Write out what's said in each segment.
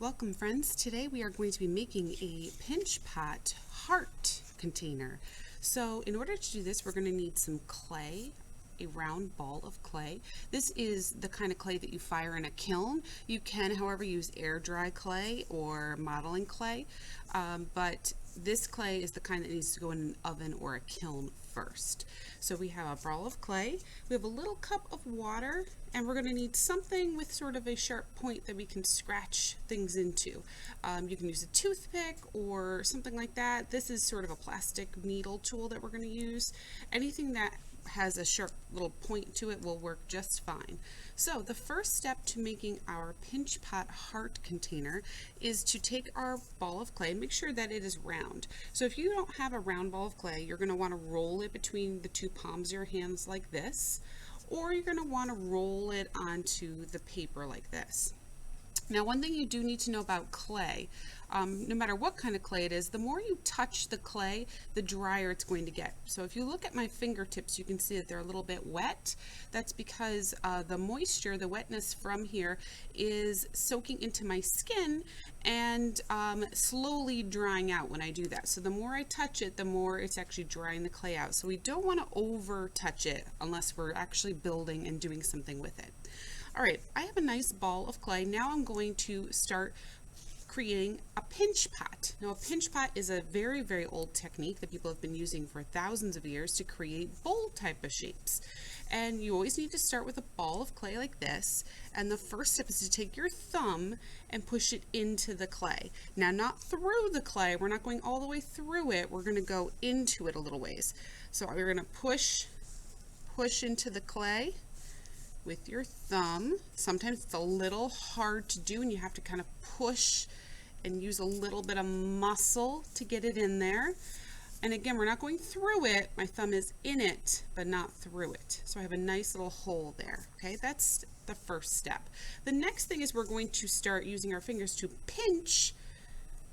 Welcome friends. Today we are going to be making a pinch pot heart container. So in order to do this, we're going to need some clay, a round ball of clay. This is the kind of clay that you fire in a kiln. You can, however, use air dry clay or modeling clay, but this clay is the kind that needs to go in an oven or a kiln first. So we have a ball of clay, we have a little cup of water, and we're going to need something with sort of a sharp point that we can scratch things into. You can use a toothpick or something like that. This is sort of a plastic needle tool that we're going to use. Anything that has a sharp little point to it will work just fine. So the first step to making our pinch pot heart container is to take our ball of clay and make sure that it is round. So if you don't have a round ball of clay, you're going to want to roll it between the two palms of your hands like this, or you're going to want to roll it onto the paper like this. Now, one thing you do need to know about clay, no matter what kind of clay it is, the more you touch the clay, the drier it's going to get. So if you look at my fingertips, you can see that they're a little bit wet. That's because the moisture, the wetness from here is soaking into my skin and slowly drying out when I do that. So the more I touch it, the more it's actually drying the clay out. So we don't want to over touch it unless we're actually building and doing something with it. All right, I have a nice ball of clay. Now I'm going to start creating a pinch pot. Now a pinch pot is a very, very old technique that people have been using for thousands of years to create bowl type of shapes. And you always need to start with a ball of clay like this. And the first step is to take your thumb and push it into the clay. Now not through the clay, we're not going all the way through it, we're gonna go into it a little ways. So we're gonna push into the clay with your thumb. Sometimes it's a little hard to do and you have to kind of push and use a little bit of muscle to get it in there. And again, we're not going through it. My thumb is in it, but not through it. So I have a nice little hole there. Okay, that's the first step. The next thing is we're going to start using our fingers to pinch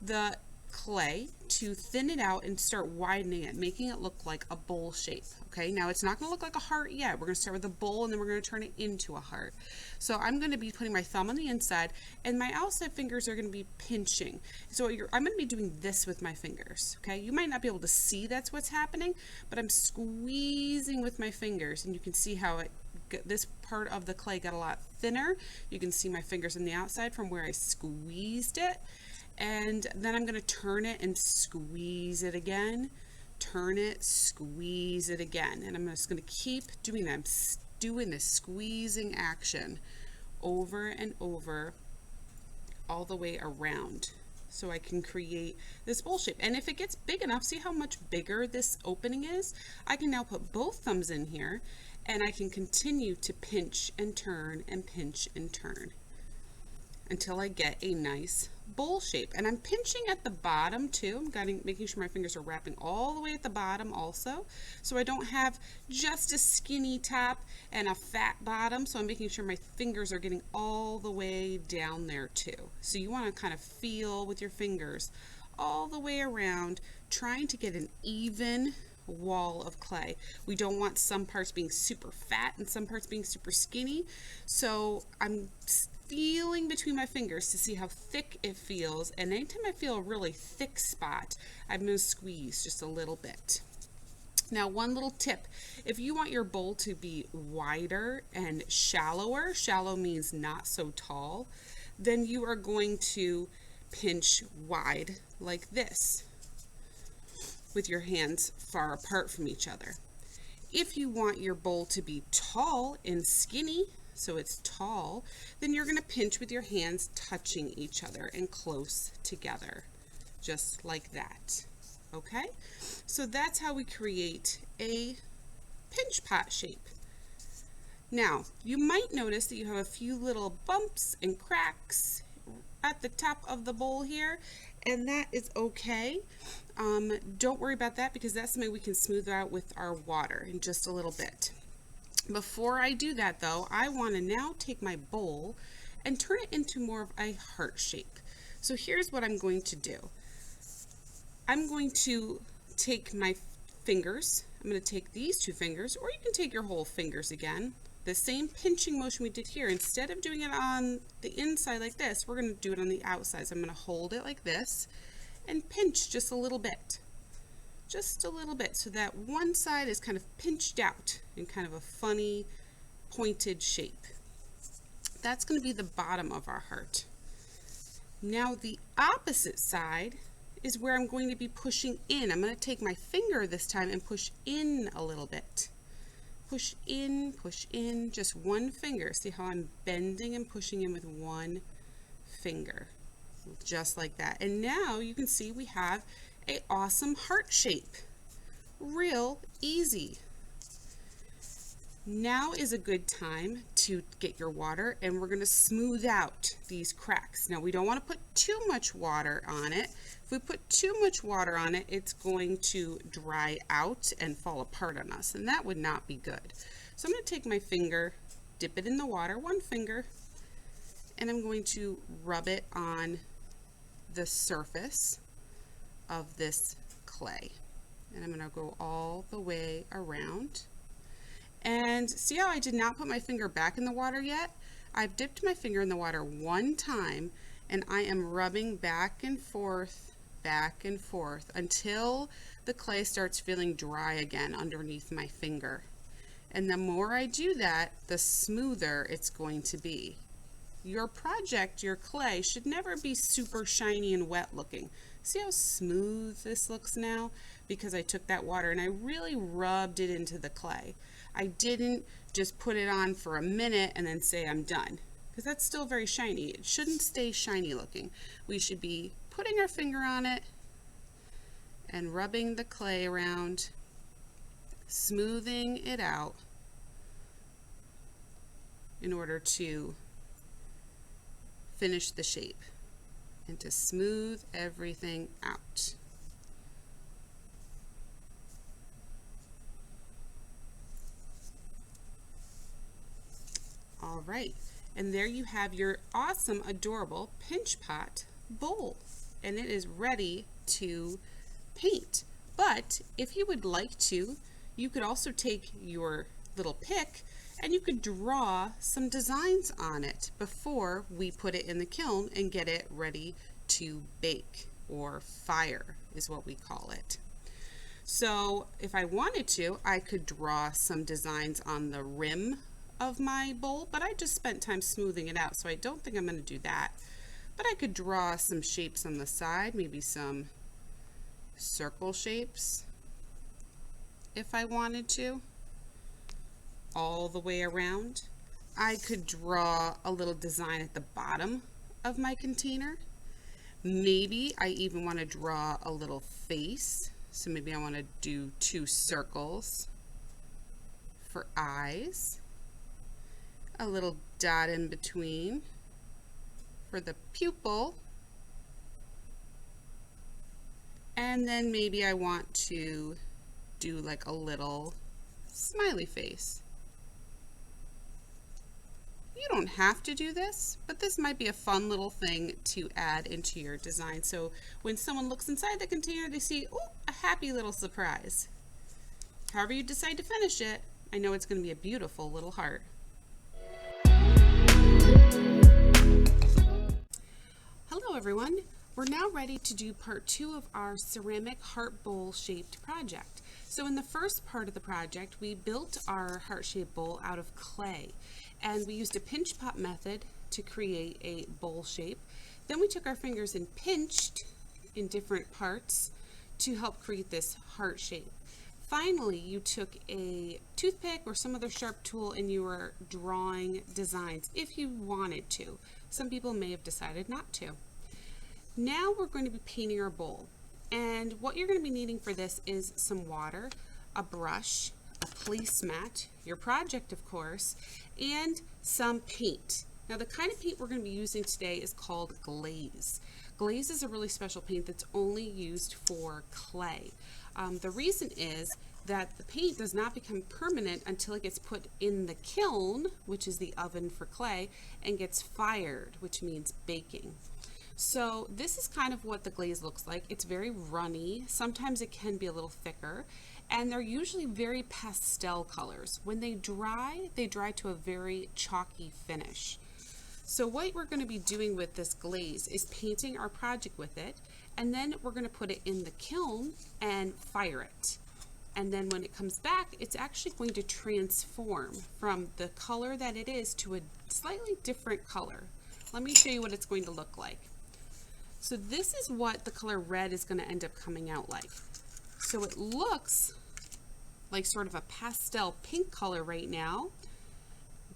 the clay to thin it out and start widening it, making it look like a bowl shape. Okay, now it's not going to look like a heart yet. We're going to start with a bowl and then we're going to turn it into a heart. So I'm going to be putting my thumb on the inside and my outside fingers are going to be pinching. So I'm going to be doing this with my fingers. Okay, you might not be able to see that's what's happening, but I'm squeezing with my fingers and you can see how this part of the clay got a lot thinner. You can see my fingers on the outside from where I squeezed it. And then I'm going to turn it and squeeze it again, turn it, squeeze it again. And I'm just going to keep doing that. I'm doing this squeezing action over and over all the way around so I can create this bowl shape. And if it gets big enough, see how much bigger this opening is? I can now put both thumbs in here and I can continue to pinch and turn and pinch and turn until I get a nice bowl shape. And I'm pinching at the bottom too. I'm making sure my fingers are wrapping all the way at the bottom also, so I don't have just a skinny top and a fat bottom. So I'm making sure my fingers are getting all the way down there too. So you want to kind of feel with your fingers all the way around, trying to get an even wall of clay. We don't want some parts being super fat and some parts being super skinny. So I'm feeling between my fingers to see how thick it feels, and anytime I feel a really thick spot, I'm going to squeeze just a little bit. Now, one little tip: if you want your bowl to be wider and shallower, shallow means not so tall, then you are going to pinch wide like this with your hands far apart from each other. If you want your bowl to be tall and skinny, so it's tall, then you're going to pinch with your hands touching each other and close together, just like that. Okay, so that's how we create a pinch pot shape. Now, you might notice that you have a few little bumps and cracks at the top of the bowl here, and that is okay. Don't worry about that because that's something we can smooth out with our water in just a little bit. Before I do that though, I want to now take my bowl and turn it into more of a heart shape. So here's what I'm going to do. I'm going to take my fingers, I'm going to take these two fingers, or you can take your whole fingers again. the same pinching motion we did here, instead of doing it on the inside like this, we're going to do it on the outside. So I'm going to hold it like this and pinch just a little bit. Just a little bit, so that one side is kind of pinched out in kind of a funny pointed shape. That's going to be the bottom of our heart. Now the opposite side is where I'm going to be pushing in. I'm going to take my finger this time and push in a little bit. Push in, just one finger. See how I'm bending and pushing in with one finger, just like that. And now you can see we have an awesome heart shape. Real easy. Now is a good time to get your water, and we're going to smooth out these cracks. Now we don't want to put too much water on it. If we put too much water on it, it's going to dry out and fall apart on us, and that would not be good. So I'm going to take my finger, dip it in the water, one finger, and I'm going to rub it on the surface of this clay. And I'm going to go all the way around. And see how I did not put my finger back in the water yet? I've dipped my finger in the water one time, and I am rubbing back and forth until the clay starts feeling dry again underneath my finger. And the more I do that, the smoother it's going to be. Your project, your clay, should never be super shiny and wet looking. See how smooth this looks now? Because I took that water and I really rubbed it into the clay. I didn't just put it on for a minute and then say I'm done, because that's still very shiny. It shouldn't stay shiny looking. We should be putting our finger on it and rubbing the clay around, smoothing it out in order to finish the shape and to smooth everything out. All right, and there you have your awesome, adorable pinch pot bowl, and it is ready to paint. But if you would like to, you could also take your little pick and you could draw some designs on it before we put it in the kiln and get it ready to bake, or fire is what we call it. So if I wanted to, I could draw some designs on the rim of my bowl, but I just spent time smoothing it out, so I don't think I'm going to do that. But I could draw some shapes on the side, maybe some circle shapes if I wanted to, all the way around. I could draw a little design at the bottom of my container. Maybe I even want to draw a little face, so maybe I want to do 2 circles for eyes, a little dot in between for the pupil, and then maybe I want to do like a little smiley face. You don't have to do this, but this might be a fun little thing to add into your design. So when someone looks inside the container, they see, oh, a happy little surprise. However you decide to finish it, I know it's going to be a beautiful little heart. Hello everyone. We're now ready to do part 2 of our ceramic heart bowl shaped project. So in the first part of the project, we built our heart-shaped bowl out of clay, and we used a pinch pot method to create a bowl shape. Then we took our fingers and pinched in different parts to help create this heart shape. Finally, you took a toothpick or some other sharp tool and you were drawing designs if you wanted to. Some people may have decided not to. Now we're going to be painting our bowl. And what you're going to be needing for this is some water, a brush, a placemat, your project of course, and some paint. Now the kind of paint we're going to be using today is called glaze. Glaze is a really special paint that's only used for clay. The reason is that the paint does not become permanent until it gets put in the kiln, which is the oven for clay, and gets fired, which means baking. So this is kind of what the glaze looks like. It's very runny. Sometimes it can be a little thicker. and they're usually very pastel colors. When they dry to a very chalky finish. So what we're going to be doing with this glaze is painting our project with it, and then we're going to put it in the kiln and fire it. And then when it comes back, it's actually going to transform from the color that it is to a slightly different color. Let me show you what it's going to look like. So this is what the color red is going to end up coming out like. So it looks like sort of a pastel pink color right now,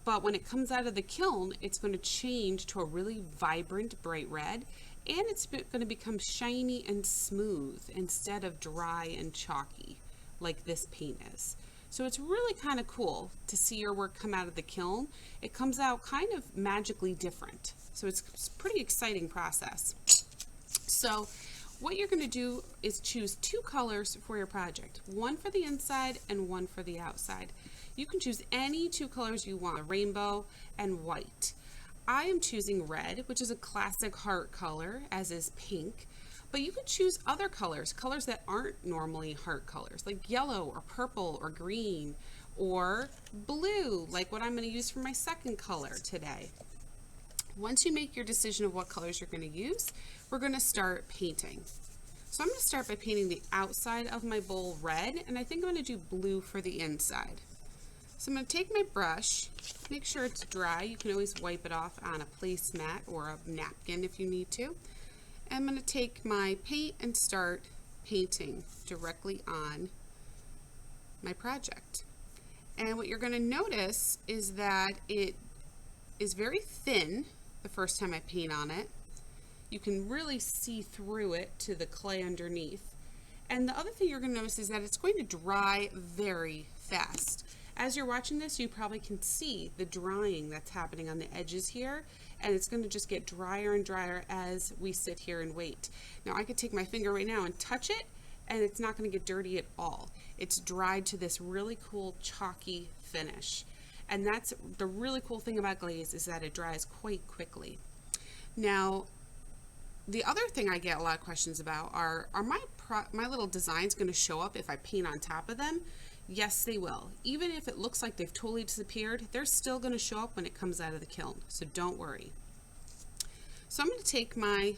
but when it comes out of the kiln, it's going to change to a really vibrant bright red, and it's going to become shiny and smooth instead of dry and chalky like this paint is. So it's really kind of cool to see your work come out of the kiln. It comes out kind of magically different. So it's a pretty exciting process. So what you're going to do is choose two colors for your project, one for the inside and one for the outside. You can choose any two colors you want, rainbow and white. I am choosing red, which is a classic heart color, as is pink. But you could choose other colors, colors that aren't normally heart colors, like yellow or purple or green or blue, like what I'm going to use for my second color today. Once you make your decision of what colors you're going to use, we're going to start painting. So I'm going to start by painting the outside of my bowl red, and I think I'm going to do blue for the inside. So I'm going to take my brush, make sure it's dry. You can always wipe it off on a placemat or a napkin if you need to. I'm going to take my paint and start painting directly on my project. And what you're going to notice is that it is very thin the first time I paint on it. You can really see through it to the clay underneath. And the other thing you're going to notice is that it's going to dry very fast. As you're watching this, you probably can see the drying that's happening on the edges here, and it's going to just get drier and drier as we sit here and wait. Now I could take my finger right now and touch it, and it's not going to get dirty at all. It's dried to this really cool chalky finish. And that's the really cool thing about glaze, is that it dries quite quickly. Now, the other thing I get a lot of questions about are my little designs going to show up if I paint on top of them? Yes, they will. Even if it looks like they've totally disappeared, they're still going to show up when it comes out of the kiln, so don't worry. So I'm going to take my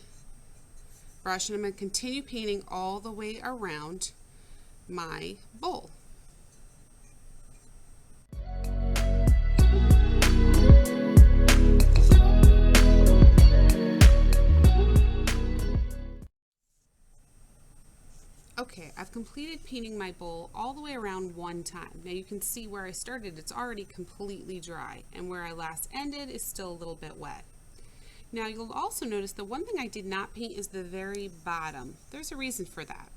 brush and I'm going to continue painting all the way around my bowl. Okay, I've completed painting my bowl all the way around one time. Now you can see where I started, it's already completely dry, and where I last ended is still a little bit wet. Now you'll also notice the one thing I did not paint is the very bottom. There's a reason for that.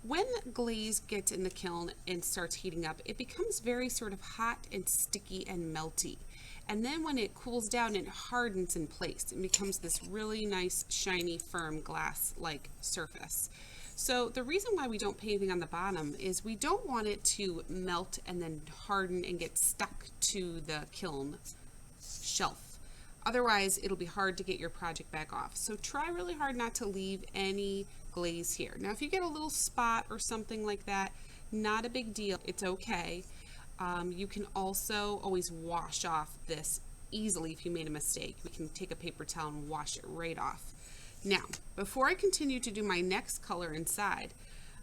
When glaze gets in the kiln and starts heating up, it becomes very sort of hot and sticky and melty. And then when it cools down, it hardens in place and becomes this really nice, shiny, firm glass-like surface. So the reason why we don't paint anything on the bottom is we don't want it to melt and then harden and get stuck to the kiln shelf. Otherwise, it'll be hard to get your project back off. So try really hard not to leave any glaze here. Now, if you get a little spot or something like that, not a big deal. It's okay. You can also always wash off this easily if you made a mistake. We can take a paper towel and wash it right off. Now, before I continue to do my next color inside,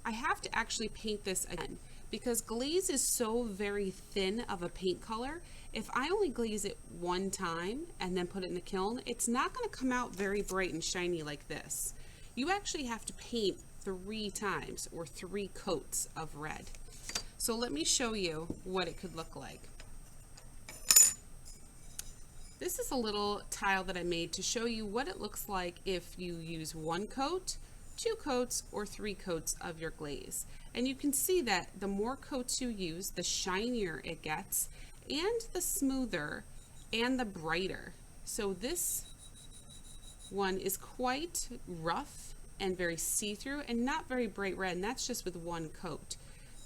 I have to actually paint this again because glaze is so very thin of a paint color. If I only glaze it one time and then put it in the kiln, it's not going to come out very bright and shiny like this. You actually have to paint 3 times or 3 coats of red. So let me show you what it could look like. This is a little tile that I made to show you what it looks like if you use 1 coat, 2 coats, or 3 coats of your glaze. And you can see that the more coats you use, the shinier it gets, and the smoother, and the brighter. So this one is quite rough and very see-through and not very bright red, and that's just with 1 coat.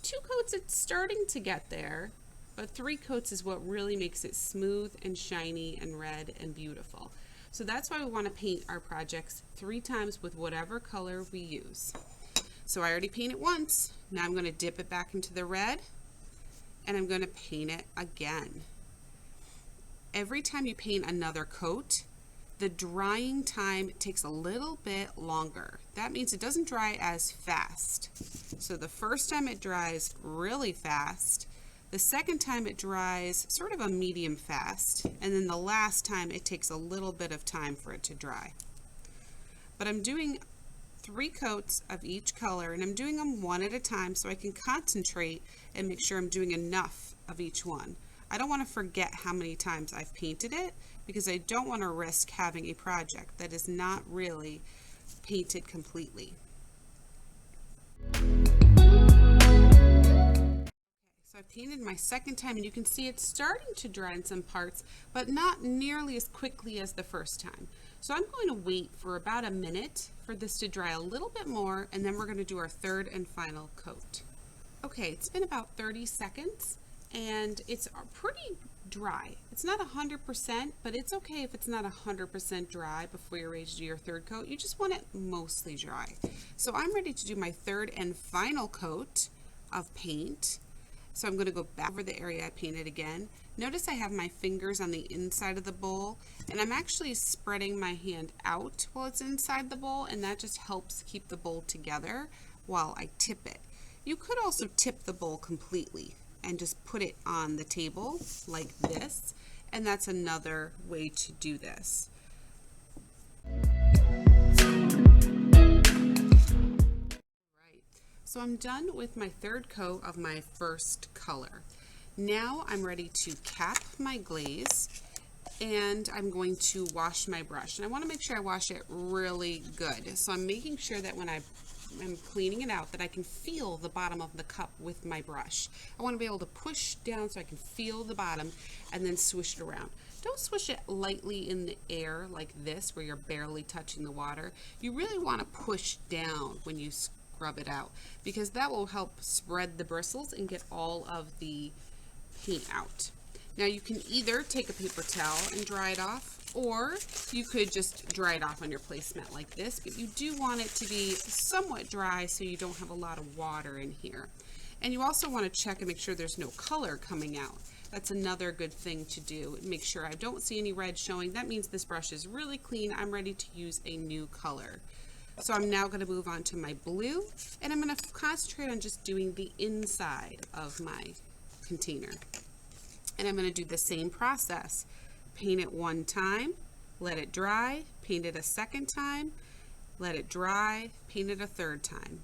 2 coats, it's starting to get there. But 3 coats is what really makes it smooth and shiny and red and beautiful. So that's why we want to paint our projects 3 times with whatever color we use. So I already painted once. Now I'm going to dip it back into the red and I'm going to paint it again. Every time you paint another coat, the drying time takes a little bit longer. That means it doesn't dry as fast. So the first time it dries really fast, the second time it dries sort of a medium fast, and then the last time it takes a little bit of time for it to dry. But I'm doing 3 coats of each color, and I'm doing them one at a time so I can concentrate and make sure I'm doing enough of each one. I don't want to forget how many times I've painted it because I don't want to risk having a project that is not really painted completely. So I painted my second time and you can see it's starting to dry in some parts, but not nearly as quickly as the first time. So I'm going to wait for about a minute for this to dry a little bit more, and then we're going to do our third and final coat. Okay, it's been about 30 seconds and it's pretty dry. It's not 100%, but it's okay if it's not 100% dry before you're ready to do your third coat. You just want it mostly dry. So I'm ready to do my third and final coat of paint. So I'm going to go back over the area I painted again. Notice I have my fingers on the inside of the bowl, and I'm actually spreading my hand out while it's inside the bowl, and that just helps keep the bowl together while I tip it. You could also tip the bowl completely and just put it on the table like this, and that's another way to do this. Right, so I'm done with my third coat of my first color. Now I'm ready to cap my glaze, and I'm going to wash my brush, and I want to make sure I wash it really good. So I'm making sure that when I'm cleaning it out that I can feel the bottom of the cup with my brush. I want to be able to push down so I can feel the bottom and then swish it around. Don't swish it lightly in the air like this where you're barely touching the water. You really want to push down when you scrub it out because that will help spread the bristles and get all of the paint out. Now you can either take a paper towel and dry it off, or you could just dry it off on your placemat like this, but you do want it to be somewhat dry so you don't have a lot of water in here. And you also want to check and make sure there's no color coming out. That's another good thing to do. Make sure I don't see any red showing. That means this brush is really clean. I'm ready to use a new color. So I'm now going to move on to my blue, and I'm going to concentrate on just doing the inside of my container. And I'm going to do the same process. Paint it one time, let it dry, paint it a second time, let it dry, paint it a third time.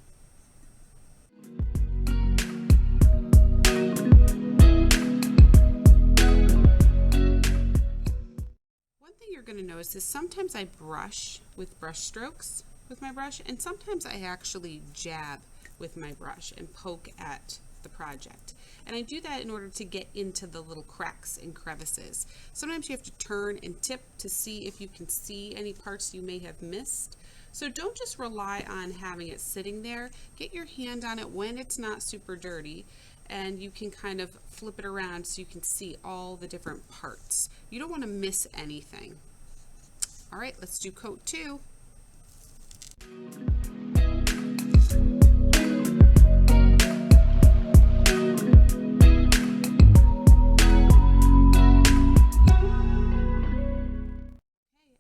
One thing you're going to notice is sometimes I brush with brush strokes with my brush, and sometimes I actually jab with my brush and poke at the project. And I do that in order to get into the little cracks and crevices. Sometimes you have to turn and tip to see if you can see any parts you may have missed. So don't just rely on having it sitting there. Get your hand on it when it's not super dirty, and you can kind of flip it around so you can see all the different parts. You don't want to miss anything. All right, let's do coat 2.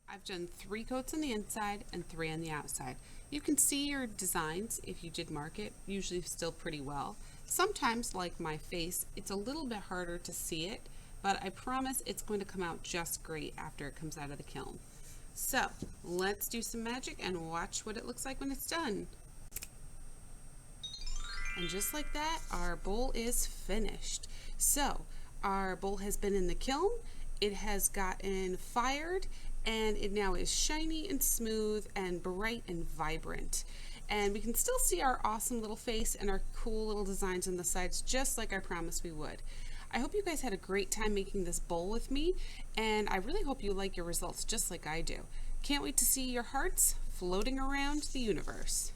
I've done 3 coats on the inside and 3 on the outside. You can see your designs, if you did mark it, usually still pretty well. Sometimes, like my face, it's a little bit harder to see it, but I promise it's going to come out just great after it comes out of the kiln. So let's do some magic and watch what it looks like when it's done. And just like that, our bowl is finished. So our bowl has been in the kiln, it has gotten fired, and it now is shiny and smooth and bright and vibrant. And we can still see our awesome little face and our cool little designs on the sides, just like I promised we would. I hope you guys had a great time making this bowl with me, and I really hope you like your results just like I do. Can't wait to see your hearts floating around the universe.